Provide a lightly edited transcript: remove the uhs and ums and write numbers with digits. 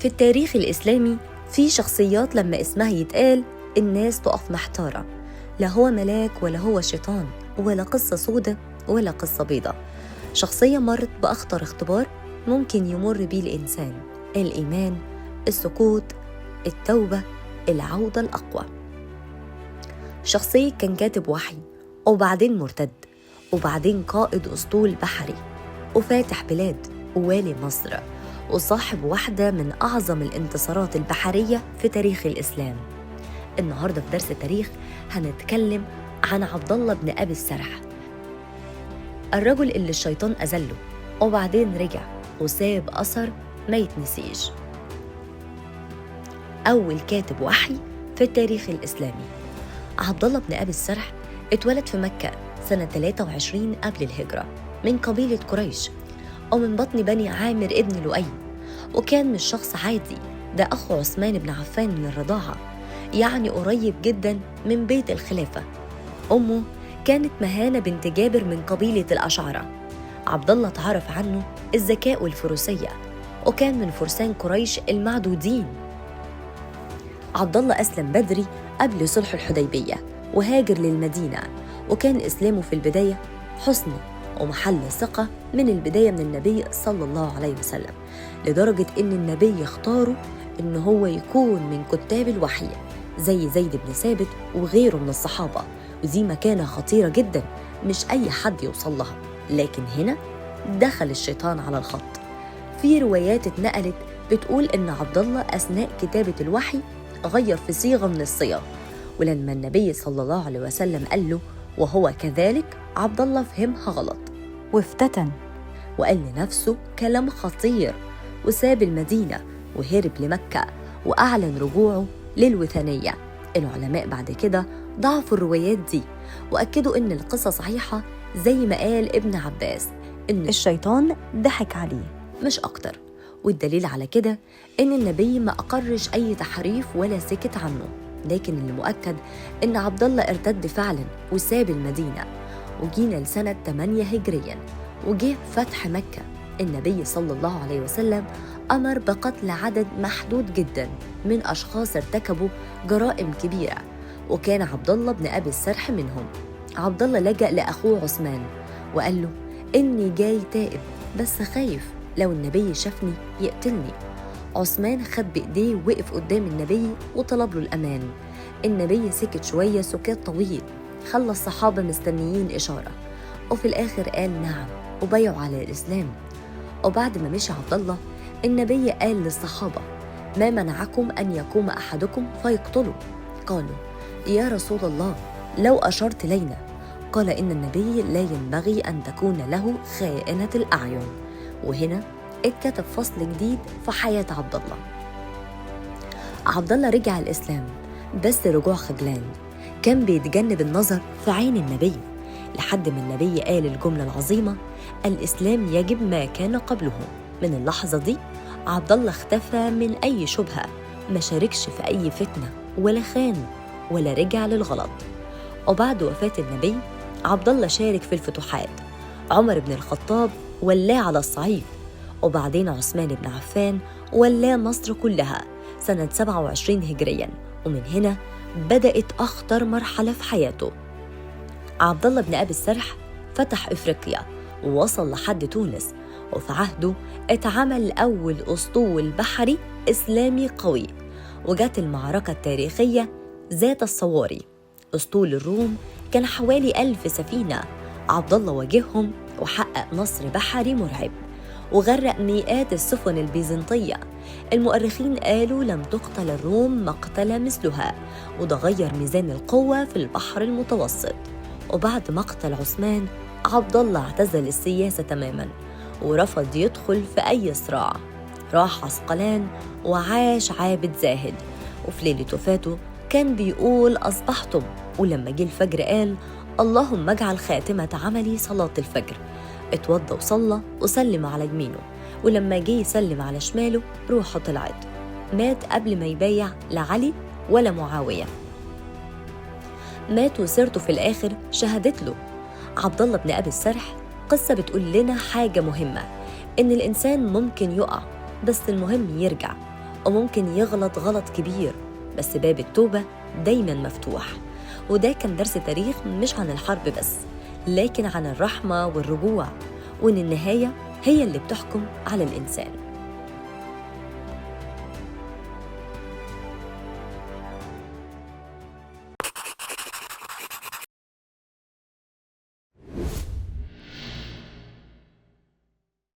في التاريخ الإسلامي في شخصيات لما اسمها يتقال الناس تقف محتارة، لا هو ملاك ولا هو شيطان ولا قصة سودة ولا قصة بيضة. شخصية مرت بأخطر اختبار ممكن يمر بيه الإنسان: الإيمان، السكوت، التوبة، العودة الأقوى. شخصية كان كاتب وحي، وبعدين مرتد، وبعدين قائد أسطول بحري، وفاتح بلاد، ووالي مصر، وصاحب واحدة من أعظم الانتصارات البحرية في تاريخ الإسلام. النهاردة في درس التاريخ هنتكلم عن عبد الله بن أبي السرح، الرجل اللي الشيطان أذله وبعدين رجع وساب أثر ما يتنسيش. أول كاتب وحي في التاريخ الإسلامي. عبد الله بن أبي السرح اتولد في مكة سنة 23 قبل الهجرة من قبيلة قريش ومن بطن بني عامر ابن لؤي، وكان مش شخص عادي، ده أخو عثمان بن عفان من الرضاعة، يعني قريب جدا من بيت الخلافة. أمه كانت مهانة بنت جابر من قبيلة الأشعرة. عبد الله اتعرف عنه الذكاء والفروسية، وكان من فرسان قريش المعدودين. عبد الله أسلم بدري قبل صلح الحديبية وهاجر للمدينة، وكان إسلامه في البداية حسن ومحل ثقة من البداية من النبي صلى الله عليه وسلم، لدرجة إن النبي اختاره إن هو يكون من كتاب الوحي زي زيد بن ثابت وغيره من الصحابة، ودي مكانة خطيرة جدا مش أي حد يوصل لها. لكن هنا دخل الشيطان على الخط. في روايات اتنقلت بتقول إن عبد الله أثناء كتابة الوحي غير في صيغة من الصيغ، ولما النبي صلى الله عليه وسلم قال له وهو كذلك، عبد الله فهمها غلط وافتتن وقال لنفسه كلام خطير، وساب المدينة وهرب لمكة وأعلن رجوعه للوثنية. العلماء بعد كده ضعفوا الروايات دي وأكدوا إن القصة صحيحة، زي ما قال ابن عباس إن الشيطان ضحك عليه مش أكتر. والدليل على كده إن النبي ما أقرش أي تحريف ولا سكت عنه، لكن اللي مؤكد إن عبد الله ارتد فعلا وساب المدينة. وجينا لسنة 8 هجريا وجه فتح مكة. النبي صلى الله عليه وسلم أمر بقتل عدد محدود جدا من أشخاص ارتكبوا جرائم كبيرة، وكان عبد الله بن أبي السرح منهم. عبد الله لجأ لأخوه عثمان وقال له إني جاي تائب بس خايف لو النبي شافني يقتلني. عثمان خد بإيديه ووقف قدام النبي وطلب له الأمان. النبي سكت شوية سكات طويل خلى الصحابة مستنيين إشارة، وفي الآخر قال نعم وبايعوا على الإسلام. وبعد ما مشي عبد الله، النبي قال للصحابة ما منعكم أن يقوم أحدكم فيقتله؟ قالوا يا رسول الله لو أشرت لينا. قال إن النبي لا ينبغي أن تكون له خائنة الأعين. وهنا اتكتب فصل جديد في حياة عبد الله. عبد الله رجع الإسلام بس رجوع خجلان، كان بيتجنب النظر في عين النبي، لحد ما النبي قال الجملة العظيمة الإسلام يجب ما كان قبله. من اللحظة دي عبد الله اختفى من أي شبهة، ما شاركش في أي فتنة ولا خان ولا رجع للغلط. وبعد وفاة النبي عبد الله شارك في الفتوحات. عمر بن الخطاب ولاه على الصعيد، وبعدين عثمان بن عفان ولاه مصر كلها سنة 27 هجريا. ومن هنا بدأت أخطر مرحلة في حياته. عبد الله بن أبي السرح فتح إفريقيا ووصل لحد تونس، وفي عهده اتعمل أول أسطول بحري إسلامي قوي. وجات المعركة التاريخية ذات الصواري. أسطول الروم كان حوالي 1000 سفينة. عبد الله واجههم وحقق نصر بحري مرعب، وغرق مئات السفن البيزنطية. المؤرخين قالوا لم تقتل الروم مقتل مثلها، وده غير ميزان القوة في البحر المتوسط. وبعد مقتل عثمان عبد الله اعتزل السياسة تماماً ورفض يدخل في أي صراع، راح عسقلان وعاش عابد زاهد. وفي ليلة وفاته كان بيقول أصبحتم، ولما جه الفجر قال اللهم اجعل خاتمة عملي صلاة الفجر. اتوضى وصلى وسلم على يمينه، ولما جه يسلم على شماله روحه طلعت. مات قبل ما يبايع لعلي ولا معاوية. مات وسيرته في الآخر شهدت له. عبد الله بن أبي السرح قصة بتقول لنا حاجة مهمة، إن الإنسان ممكن يقع بس المهم يرجع، وممكن يغلط غلط كبير، بس باب التوبة دايماً مفتوح. وده كان درس تاريخ مش عن الحرب بس، لكن عن الرحمة والرجوع، وإن النهاية هي اللي بتحكم على الإنسان.